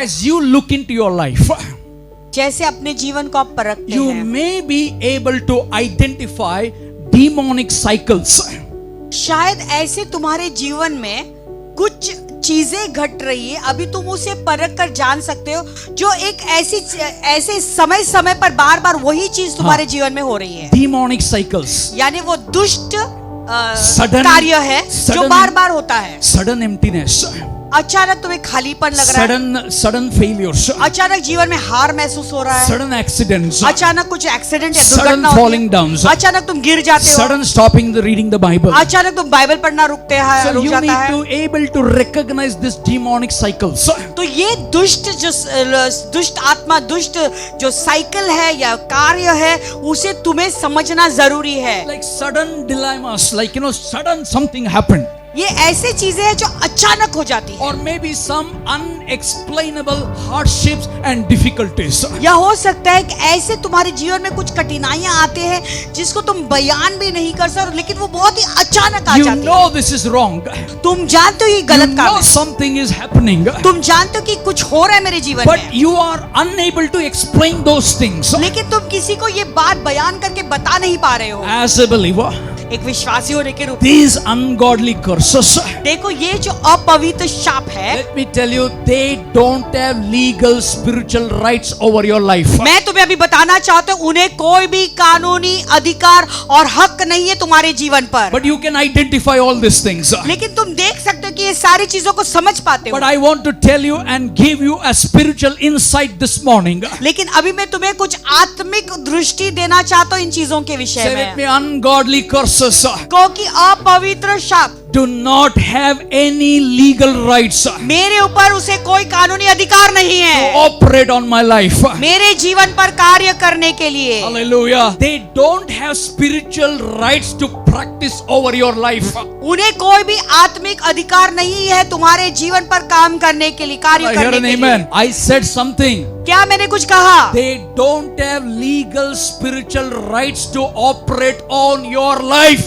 As you look into your life, जैसे अपने जीवन को आप परखते you हैं, may be able to identify demonic cycles. शायद ऐसे तुम्हारे जीवन में कुछ चीजें घट रही है, अभी तुम उसे परख कर जान सकते हो, जो एक ऐसे समय समय पर बार बार वही चीज तुम्हारे जीवन में हो रही है। Demonic cycles. यानी वो दुष्ट Sudden- कार्य है जो sudden- बार बार होता है। Sudden emptiness. अचानक तुम्हें खालीपन लग रहा है, Sudden failures. अचानक जीवन में हार महसूस हो रहा है, Sudden accidents. अचानक कुछ एक्सीडेंट या Sudden दुर्घटना होती falling है, down. अचानक तुम गिर जाते हो, Sudden stopping the reading the Bible. अचानक तुम बाइबल पढ़ना रुक So you जाता need है। to able to recognize this demonic cycles. तो ये दुष्ट आत्मा, दुष्ट जो साइकिल है या कार्य है, उसे तुम्हें समझना जरूरी है। Like sudden dilemmas, like sudden something happened. ये ऐसे चीजें हैं जो अचानक हो जाती है, Or maybe some unexplainable hardships and difficulties. या हो सकता है कि ऐसे तुम्हारे जीवन में कुछ कठिनाइयां आते हैं जिसको तुम बयान भी नहीं कर सकते, लेकिन वो बहुत ही अचानक आ You जाती know this is wrong. है। तुम जानते हो ये You गलत काम know है, something is happening. तुम जानते हो कि कुछ हो रहा है मेरे जीवन But में, you are unable to explain those things. लेकिन तुम किसी को ये बात बयान करके बता नहीं पा रहे हो। As a believer, एक विश्वासी होने के रूप में these ungodly curses, देखो, ये जो अपवित्र शाप है, let me tell you, they don't have legal spiritual rights over your life. मैं तुम्हें अभी बताना चाहता हूँ, उन्हें कोई भी कानूनी अधिकार और हक नहीं है तुम्हारे जीवन पर। But you can identify all these things. लेकिन तुम देख सकते हो कि ये सारी चीजों को समझ पाते हो। But I want to tell you and give you a spiritual insight this morning. लेकिन अभी मैं तुम्हें कुछ आत्मिक दृष्टि देना चाहता हूँ इन चीजों के विषय Say with me, में, ungodly curses क्योंकि अपवित्र शाप do not have any legal rights to मेरे ऊपर उसे कोई कानूनी अधिकार नहीं है operate on my life. मेरे जीवन पर कार्य करने के लिए। Hallelujah. They don't have spiritual rights to practice over your life. उन्हें कोई भी आत्मिक अधिकार नहीं है तुम्हारे जीवन पर काम करने के लिए, कार्य I hear करने an के लिए। amen. I said something. क्या मैंने कुछ कहा? They don't have legal spiritual rights to operate on your life.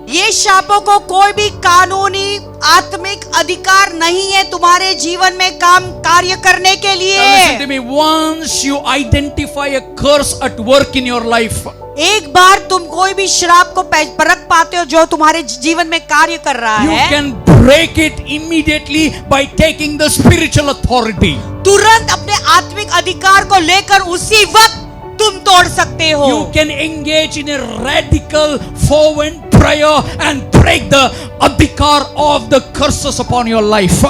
ये शापों को कोई भी कानूनी आत्मिक अधिकार नहीं है तुम्हारे जीवन में कार्य करने के लिए। Now listen to me. Once you identify a curse at work in your life, एक बार तुम कोई भी श्राप को परख पाते हो जो तुम्हारे जीवन में कार्य कर रहा you है, can break it immediately by taking the spiritual authority. तुरंत अपने आत्मिक अधिकार को लेकर उसी वक्त तुम तोड़ सकते हो। You can engage in a radical fervent prayer and break the adhikar of the curses upon your life.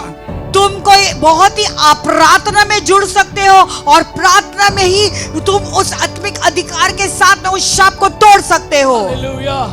तुम कोई बहुत ही प्रार्थना में जुड़ सकते हो और प्रार्थना में ही तुम उस आत्मिक अधिकार के साथ में उस शाप को तोड़ सकते हो। Hallelujah.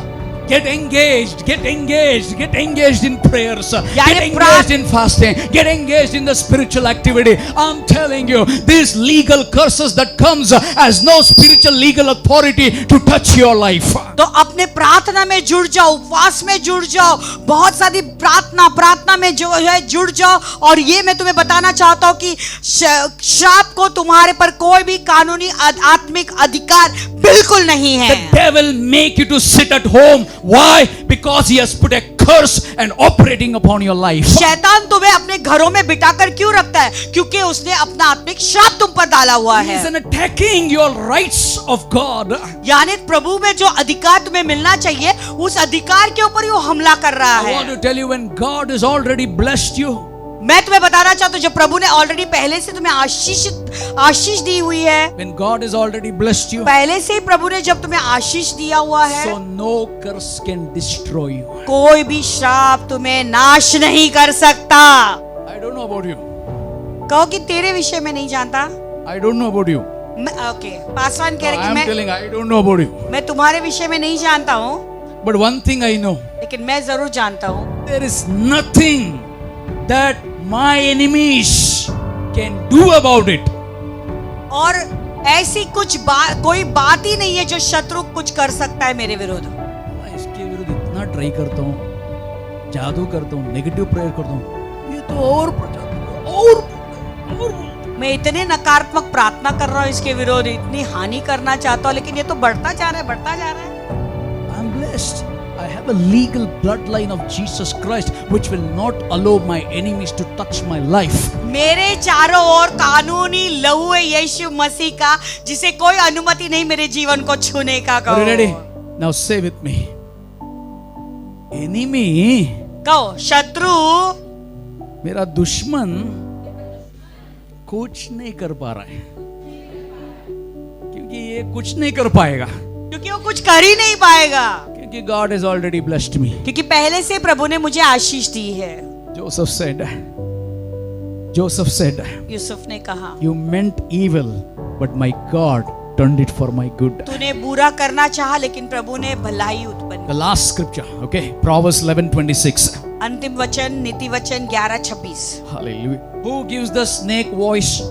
Get engaged, get engaged, get engaged in prayers, get engaged in fasting, get engaged in the spiritual activity. I'm telling you, these legal curses that comes as no spiritual legal authority to touch your life. तो अपने प्रार्थना में जुड़ जाओ, उपवास में जुड़ जाओ, बहुत सारी प्रार्थना में जो है जुड़ जाओ, और ये मैं तुम्हें बताना चाहता हूँ कि श्राप को तुम्हारे पर कोई भी कानूनी आत्मिक अधिकार बिल्कुल नहीं है। The devil make you to sit at home. Why? Because he has put a curse and operating upon your life. शैतान तुम्हें अपने घरों में बिठाकर क्यों रखता है? क्योंकि उसने अपना आत्मिक श्राप तुम पर डाला हुआ He है। is attacking your rights of God. यानी प्रभु में जो अधिकार तुम्हें मिलना चाहिए, उस अधिकार के ऊपर वो हमला कर रहा I want है। to tell you, when God has already blessed you, मैं तुम्हें बताना चाहता हूँ, जब प्रभु ने ऑलरेडी पहले से तुम्हें आशीष दी हुई है, when God has already blessed you, पहले से ही प्रभु ने जब तुम्हें आशीष दिया हुआ है, so no curse can destroy you. कोई भी श्राप तुम्हें नाश नहीं कर सकता। I don't know about you. कहो कि तेरे विषय में नहीं जानता। I don't know about you. Okay, Paswan कह I रहे am कि telling, I don't know about you. मैं तुम्हारे विषय में नहीं जानता हूँ, But one thing I know, लेकिन मैं जरूर जानता हूँ, there is nothing that my enemies can do about it. और ऐसी कोई बात ही नहीं है जो शत्रु कुछ कर सकता है मेरे विरुद्ध। मैं इसके विरुद्ध इतना ट्राई करता हूँ, जादू करता हूँ, नेगेटिव प्रेयर करता हूँ, ये तो और मैं इतने नकारात्मक प्रार्थना कर रहा हूँ इसके विरोध, इतनी हानि करना चाहता हूँ, लेकिन ये तो बढ़ता जा रहा है, बढ़ता जा रहा है। I'm blessed. I have a legal bloodline of Jesus Christ which will not allow my enemies to touch my life. मेरे चारों ओर कानूनी लहू है यीशु मसीह का, जिसे कोई अनुमति नहीं मेरे जीवन को छूने का। Are you ready? Now say with me. Enemy, कहो शत्रु, मेरा दुश्मन कुछ नहीं कर पा रहा है, क्योंकि ये कुछ नहीं कर पाएगा, क्योंकि वो कुछ कर ही नहीं पाएगा, क्योंकि God has already blessed me. क्योंकि पहले से प्रभु ने मुझे आशीष दी है। Joseph said, यूसुफ ने कहा, you meant evil, but my God turned it for my good. तूने बुरा करना चाहा लेकिन प्रभु ने भलाई उत्पन्न। The last scripture, okay, Proverbs 11:26. अंतिम वचन नीति वचन 11:26। Hallelujah. Who gives the snake voice?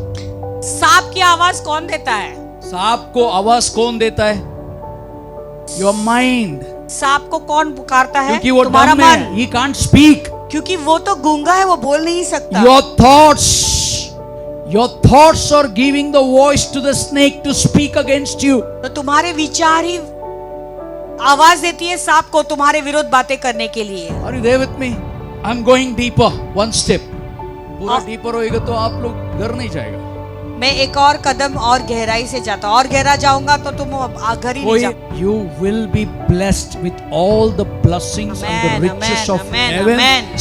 सांप की आवाज कौन देता है? सांप को आवाज कौन देता है? Your mind. सांप को कौन पुकारता है? क्योंकि वो तुम्हारा dumb है. मन। He can't speak. क्योंकि वो तो गूंगा है, वो बोल नहीं सकता। Your thoughts are giving the voice to the snake to speak against you. तो तुम्हारे विचार ही आवाज देती है सांप को तुम्हारे विरोध बातें करने के लिए। Are you there with me? I'm going deeper, one step. पूरा deeper होएगा तो आप लोग घर नहीं जाएगा। मैं एक और कदम और गहराई से जाता हूँ, और गहरा जाऊंगा तो तुम घर ही नहीं जाओगे। You will be blessed with all the blessings and the riches of heaven.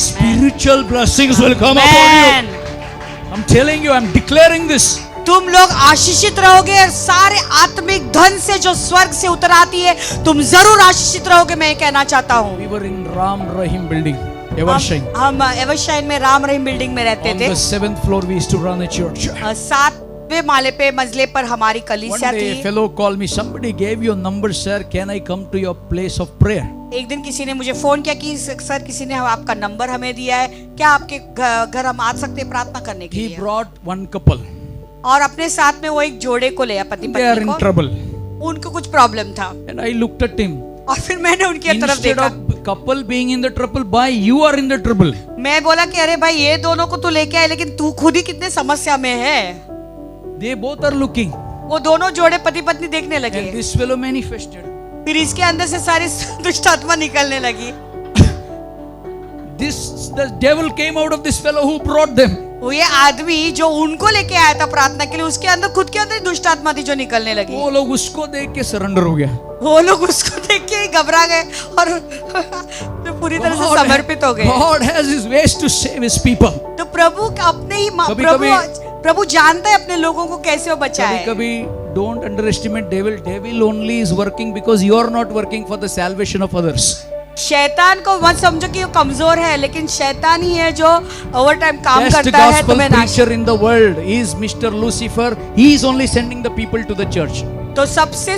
Spiritual blessings will come upon you. I'm telling you, I'm declaring this. तुम लोग आशीषित रहोगे और सारे आत्मिक धन से जो स्वर्ग से उतर आती है, तुम जरूर आशीषित रहोगे। मैं कहना चाहता हूँ। We were in Ram Rahim building, Evershine. हम एवरशाइन में राम रहीम बिल्डिंग में रहते थे। On the 7th floor, we used to run a church. 7वें माले पे मंजिले पर हमारी One कलीसिया day, a थी। fellow called me. Somebody gave your number, sir. Can I come to your place of prayer? एक दिन किसी ने मुझे फोन किया कि सर किसी ने आपका नंबर हमें दिया है, क्या आपके घर हम आ सकते हैं प्रार्थना करने के He लिए? brought one couple. और अपने साथ में वो एक जोड़े को ले, पति They are पत्नी in को। trouble. उनको कुछ प्रॉब्लम था And I looked at him. और फिर मैंने उनकी तरफ Instead देखा। of couple being in the trouble, why you are in the trouble? मैं बोला कि अरे भाई ये दोनों को तू लेके आए, लेकिन तू खुद ही कितने समस्या में है। They both are looking. वो दोनों जोड़े पति पत्नी देखने लगे। And this fellow manifested. फिर इसके अंदर से सारी दुष्ट आत्मा निकलने लगी। The devil came out of this fellow who brought them. वो ये आदमी जो उनको लेके आया था प्रार्थना के लिए, उसके अंदर खुद के अंदर दुष्ट आत्मा थी जो निकलने लगी। वो लोग उसको देख के सरेंडर हो गया। वो लोग उसको देख के ही घबरा गए और तो पूरी तरह से समर्पित हो गए। God has his ways to save his people. तो प्रभु अपने ही प्रभु जानता है अपने लोगों को कैसे वो बचाए। कभी don't underestimate devil. Devil only is working because you are not working for the salvation of others. शैतान को मत समझो कि वो कमजोर है, लेकिन शैतान ही है जो ओवर टाइम काम Best करता है gospel तुम्हें नाश। preacher in the world is Mr. Lucifer. He is only sending the people to the church. तो सबसे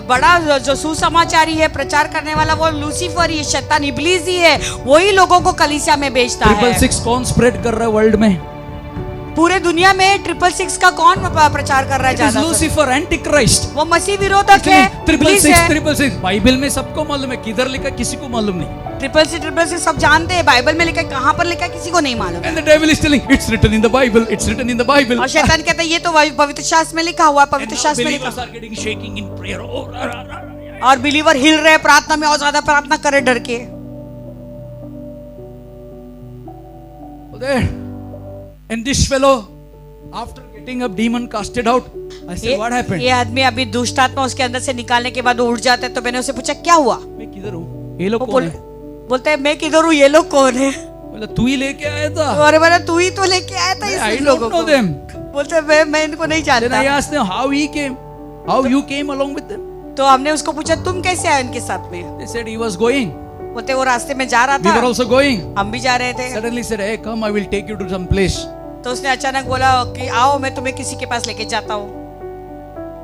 बड़ा जो सुसमाचारी है, प्रचार करने वाला, वो लूसीफर ही, शैतान इब्लीस ही है। वही लोगों को कलीसिया में भेजता है। 666 कौन स्प्रेड कर रहा है वर्ल्ड में? पूरे दुनिया में 666 का कौन प्रचार कर रहा है ज्यादा? Lucifer, Antichrist. वो मसीह विरोधक है, इब्लीस है। 666 बाइबल में सबको मालूम है, किधर लिखा किसी को मालूम नहीं। 666 सब जानते हैं, बाइबल में लिखा है, कहाँ पर लिखा है किसी को नहीं मालूम। And the devil is telling, it's written in the Bible, it's written in the Bible. और शैतान कहता है ये तो पवित्र शास्त्र में लिखा हुआ, पवित्र शास्त्र में लिखा। Believers are getting shaking in prayer. और बिलीवर हिल रहे प्रार्थना में, और ज्यादा प्रार्थना करे डर के। There. And this fellow, after getting a demon casted out, I said, what happened? ये आदमी अभी दुष्ट आत्मा उसके अंदर से निकालने के बाद वो उठ जाता है, तो मैंने उससे पूछा क्या हुआ? मैं किधर हूँ? ये लोग वो कौन है? बोलते हैं मैं किधर हूँ, ये लोग कौन है? बोला तू ही लेके आया था। अरे बोला तू ही तो लेके आया था I इस don't लोगों know को। them. बोलते मैं इनको नहीं Then जानता। I asked them how he came, how you came along with them. तो हमने उसको पूछा तुम कैसे आए उनके साथ में? They said he was going. बोलते वो रास्ते में जा रहा We were था, also going. हम भी जा रहे थे। Suddenly said, hey, come, I will take you to some place. तो उसने अचानक बोला कि आओ मैं तुम्हें किसी के पास लेके जाता हूँ।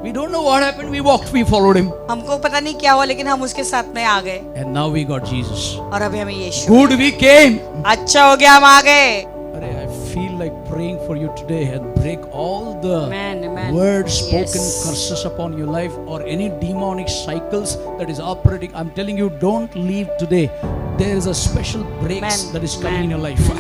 We don't know what happened. We walked, we followed him. हमको पता नहीं क्या हुआ, लेकिन हम उसके साथ में आ गए। And now we got Jesus. और अभी हमें यीशु। Good, we came. अच्छा हो गया हम आ गए। Arey, I feel like praying for you today and break all the Amen. words spoken, Yes. curses upon your life or any demonic cycles that is operating. I'm telling you, don't leave today. There is a special breaks Amen. that is coming in your Amen. life.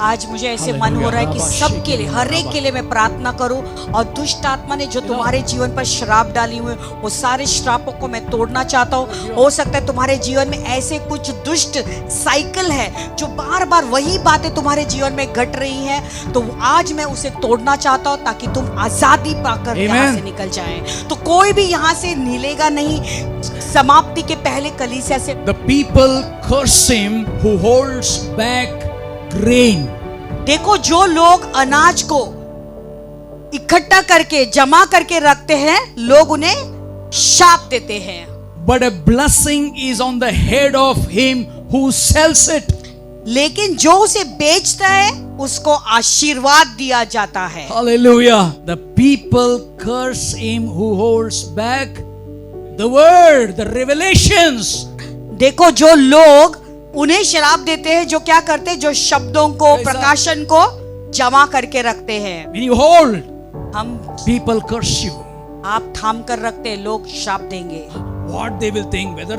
आज मुझे ऐसे मन हो रहा है कि सबके लिए, हर एक के लिए मैं प्रार्थना करूं और दुष्ट आत्मा ने जो तुम्हारे जीवन पर श्राप डाली हुई वो सारे श्रापों को मैं तोड़ना चाहता हूं। हो सकता है तुम्हारे जीवन में ऐसे कुछ दुष्ट साइकिल है जो बार बार वही बातें तुम्हारे जीवन में घट रही हैं, तो आज मैं उसे तोड़ना चाहता हूं ताकि तुम आजादी पाकर यहाँ से निकल जाएं। तो कोई भी यहाँ से हिलेगा नहीं समाप्ति के पहले कलीसिया से। The people curse him who holds back grain. देखो, जो लोग अनाज को इकट्ठा करके जमा करके रखते हैं, लोग उन्हें शाप देते हैं। But a blessing is on the head of him who sells it. लेकिन जो उसे बेचता है उसको आशीर्वाद दिया जाता है। Hallelujah. The people curse him who holds back the word, the revelations. देखो, जो लोग उन्हें शराब देते हैं, जो क्या करते हैं, जो शब्दों को, प्रकाशन को जमा करके रखते हैं। When you hold, हम people curse you. आप थाम कर रखते हैं, लोग शाप देंगे। What they will think, whether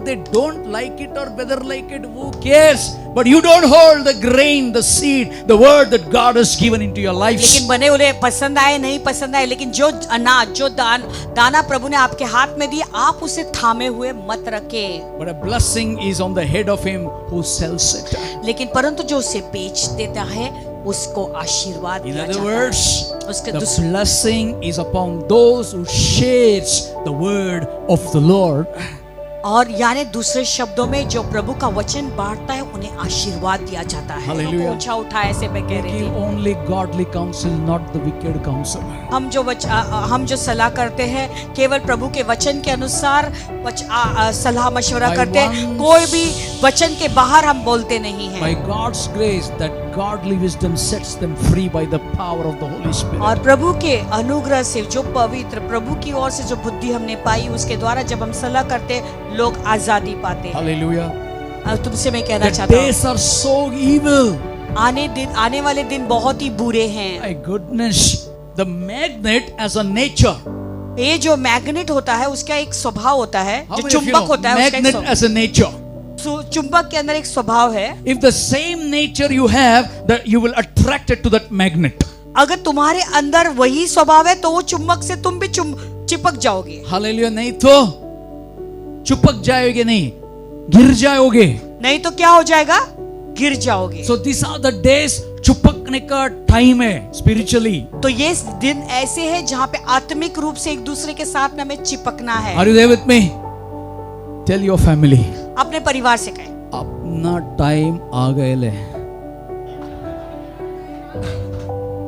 they don't like it or whether like it, who cares? But you don't hold the grain, the seed, the word that God has given into your lives. लेकिन बने उन्हें पसंद आए नहीं पसंद आए, लेकिन जो अनाज, जो दाना प्रभु ने आपके हाथ में दिया, आप उसे थामे हुए मत रखें। But a blessing is on the head of him who sells it. लेकिन परंतु जो उसे बेच देता है उसको आशीर्वाद In दिया other जाता words, है। उसके the blessing is upon those who shares the word of the Lord. और यानी दूसरे शब्दों में जो प्रभु का वचन बांटता है उन्हें आशीर्वाद दिया जाता है। Hallelujah. ऊंचा उठा, ऐसे मैं कह रही Give थी, only godly counsel, not the wicked counsel. हम जो सलाह करते हैं केवल प्रभु के वचन के अनुसार सलाह मशवरा करते हैं, कोई भी वचन के बाहर हम बोलते नहीं हैं। By God's grace, that godly wisdom sets them free by the power of the Holy Spirit. और प्रभु के अनुग्रह से जो पवित्र प्रभु की ओर से जो बुद्धि हमने पाई, उसके द्वारा जब हम सलाह करते लोग आजादी पाते हैं। Hallelujah. तुमसे मैं कहना The चाहता हूँ, days are so evil. आने वाले दिन बहुत ही बुरे हैं। My goodness, the magnet as a nature. ये जो मैग्नेट होता है उसका एक स्वभाव होता है, How जो many of you चुंबक know? होता है उसका Magnet एक as a nature. चुंबक के अंदर एक स्वभाव है। If the same nature you have, that you will attract it to that magnet. अगर तुम्हारे अंदर वही स्वभाव है तो वो चुंबक से तुम भी चिपक जाओगे। Hallelujah. नहीं तो चिपक जाओगे, नहीं गिर जाओगे। नहीं तो क्या हो जाएगा, गिर जाओगे। So these are the days चिपकने का टाइम है spiritually. तो ये दिन ऐसे है जहाँ पे आत्मिक रूप से एक दूसरे के साथ में हमें चिपकना है। Are you there with me? Tell your family. अपने परिवार से कहें, अपना टाइम आ गए ले।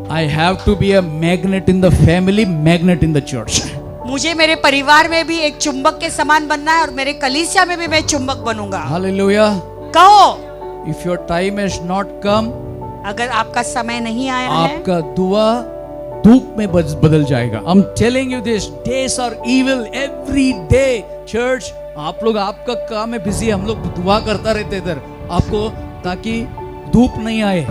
I have to be a magnet in the family, magnet in the church. मुझे मेरे परिवार में भी एक चुंबक के समान बनना है और मेरे कलीसिया में भी मैं चुंबक बनूंगा। Hallelujah. कहो, If your time has not come, अगर आपका समय नहीं आया है, आपका दुआ धूप में बदल जाएगा। I'm telling you this, days are evil every day. Church, आप लोग आपका काम में बिजी, हम लोग दुआ करता रहते इधर आपको, ताकि धूप नहीं आए।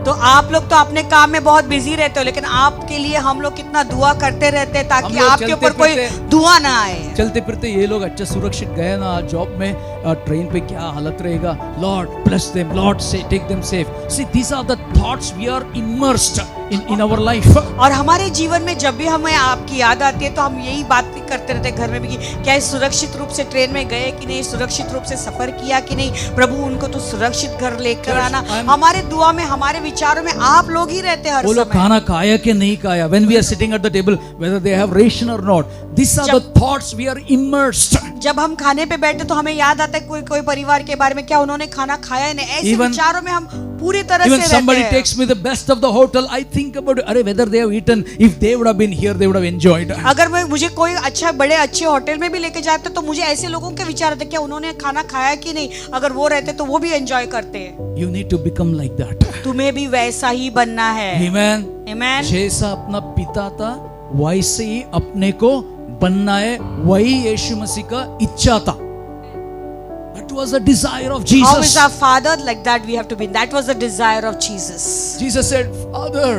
तो आप लोग तो अपने काम में बहुत बिजी रहते हो, लेकिन आपके लिए हम लोग कितना दुआ करते रहते हैं ताकि आपके ऊपर कोई धुआं ना आए। चलते फिरते ये लोग अच्छा सुरक्षित गए ना जॉब में, ट्रेन पे क्या हालत रहेगा। लॉर्ड ब्लेस देम, लॉर्ड से take them safe. See these are the thoughts we are immersed in our life. और हमारे जीवन में जब भी हमें आपकी याद आती है तो हम यही बात करते रहते हैं घर में भी कि क्या सुरक्षित रूप से ट्रेन में गए कि नहीं, सुरक्षित रूप से सफर किया कि नहीं, प्रभु उनको तो सुरक्षित घर लेकर आना। हमारे दुआ में, हमारे विचारों में आप लोग ही रहते हैं हर वो लोग समय। खाना खाया कि नहीं खाया, when we are sitting at the table, whether they have ration or not, these are the thoughts we are immersed. जब हम खाने पे बैठे तो हमें याद आता है कोई परिवार के बारे में, क्या उन्होंने खाना खाया है नहीं, ऐसे विचारों में हम पूरी तरह से Even रहते somebody हैं। takes me the best of the hotel, I think about अरे whether they have eaten, if they would have been here they would have enjoyed. अगर मुझे कोई बड़े अच्छे होटल में भी लेके जाते तो मुझे ऐसे लोगों के विचार आते, क्या उन्होंने खाना खाया कि नहीं, अगर वो रहते तो वो भी एंजॉय करते हैं। You need to become like that. तुम्हें भी वैसा ही बनना है। Amen. Amen. जैसा अपना पिता था वैसे ही अपने को बनना है, वही यीशु मसीह का इच्छा था। That was the desire of Jesus. How is our Father? Like that we have to be. That was the desire of Jesus. Jesus said, Father,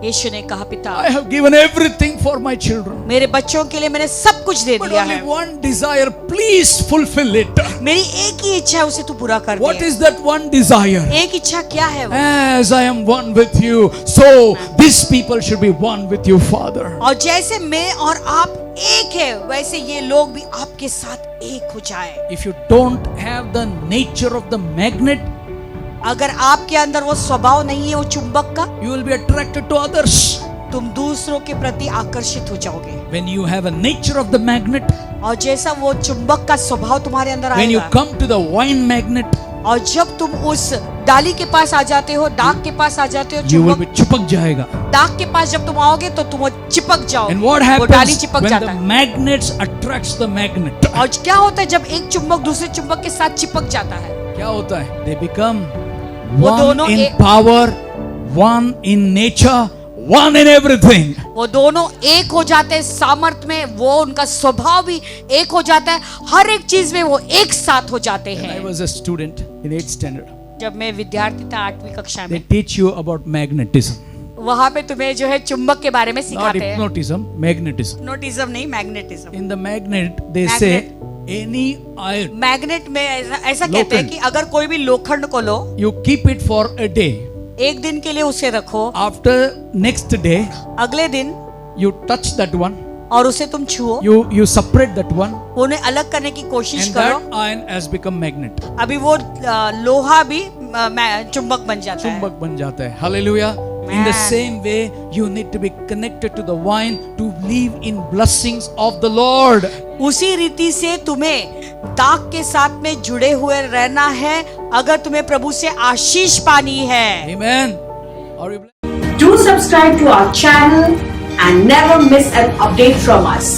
यीशु ने कहा, पिता I have given everything for my children. मेरे बच्चों के लिए मैंने सब कुछ दे But दिया only है, one desire, please fulfill it. मेरी एक ही इच्छा है, उसे तू पूरा कर What they. is that one desire? एक इच्छा क्या है वो? As I am one with you, so these people should be one with you, Father. और जैसे मैं और आप एक है, वैसे ये लोग भी आपके साथ एक हो जाए। If you don't have the nature of the magnet, अगर आपके अंदर वो स्वभाव नहीं है वो चुंबक का, you will be attracted to others. तुम दूसरों के प्रति आकर्षित हो जाओगे। When you have a nature of the magnet, और जैसा वो चुंबक का स्वभाव तुम्हारे अंदर when you आएगा, come to the wine magnet, और जब तुम उस डाली के पास आ जाते हो, दाग के पास आ जाते हो, you will be चिपक जाएगा. दाग के पास जब तुम आओगे तो तुम वो चिपक जाओ, And what वो डाली happens चिपक when जाता the है। magnets attracts the magnet? और क्या होता है जब एक चुंबक दूसरे चुंबक के साथ चिपक जाता है? क्या होता है? They become वो one दोनों in एक- power, one in nature, one in everything. वो दोनों एक हो जाते हैं सामर्थ्य में, वो उनका स्वभाव भी एक हो जाता है, हर एक चीज में वो एक साथ हो जाते When I हैं। was a student in 8th standard, जब मैं विद्यार्थी था 8वीं कक्षा they में, teach you about magnetism. वहां पे तुम्हें जो है चुंबक के बारे में Not सिखाते हैं। hypnotism, magnetism. हिप्नोटिज्म नहीं, magnetism. In the magnet, they say any iron, magnet में ऐसा कहते हैं लोखंड। कि अगर कोई भी लोखंड को लो, you keep it for a day. एक दिन के लिए उसे रखो, After next day, अगले दिन you touch that one, और उसे तुम छुओ, you separate that one, उन्हें अलग करने की कोशिश and करो, that iron has become magnet. अभी वो लोहा भी चुंबक बन जाता है। चुंबक बन जाता है. Hallelujah. In the Man. same way, you need to be connected to the vine to live in blessings of the Lord. उसी रीति से तुम्हें दाग के साथ में जुड़े हुए रहना है, अगर तुम्हें प्रभु से आशीष पानी है। Amen. Are you Do subscribe to our channel and never miss an update from us.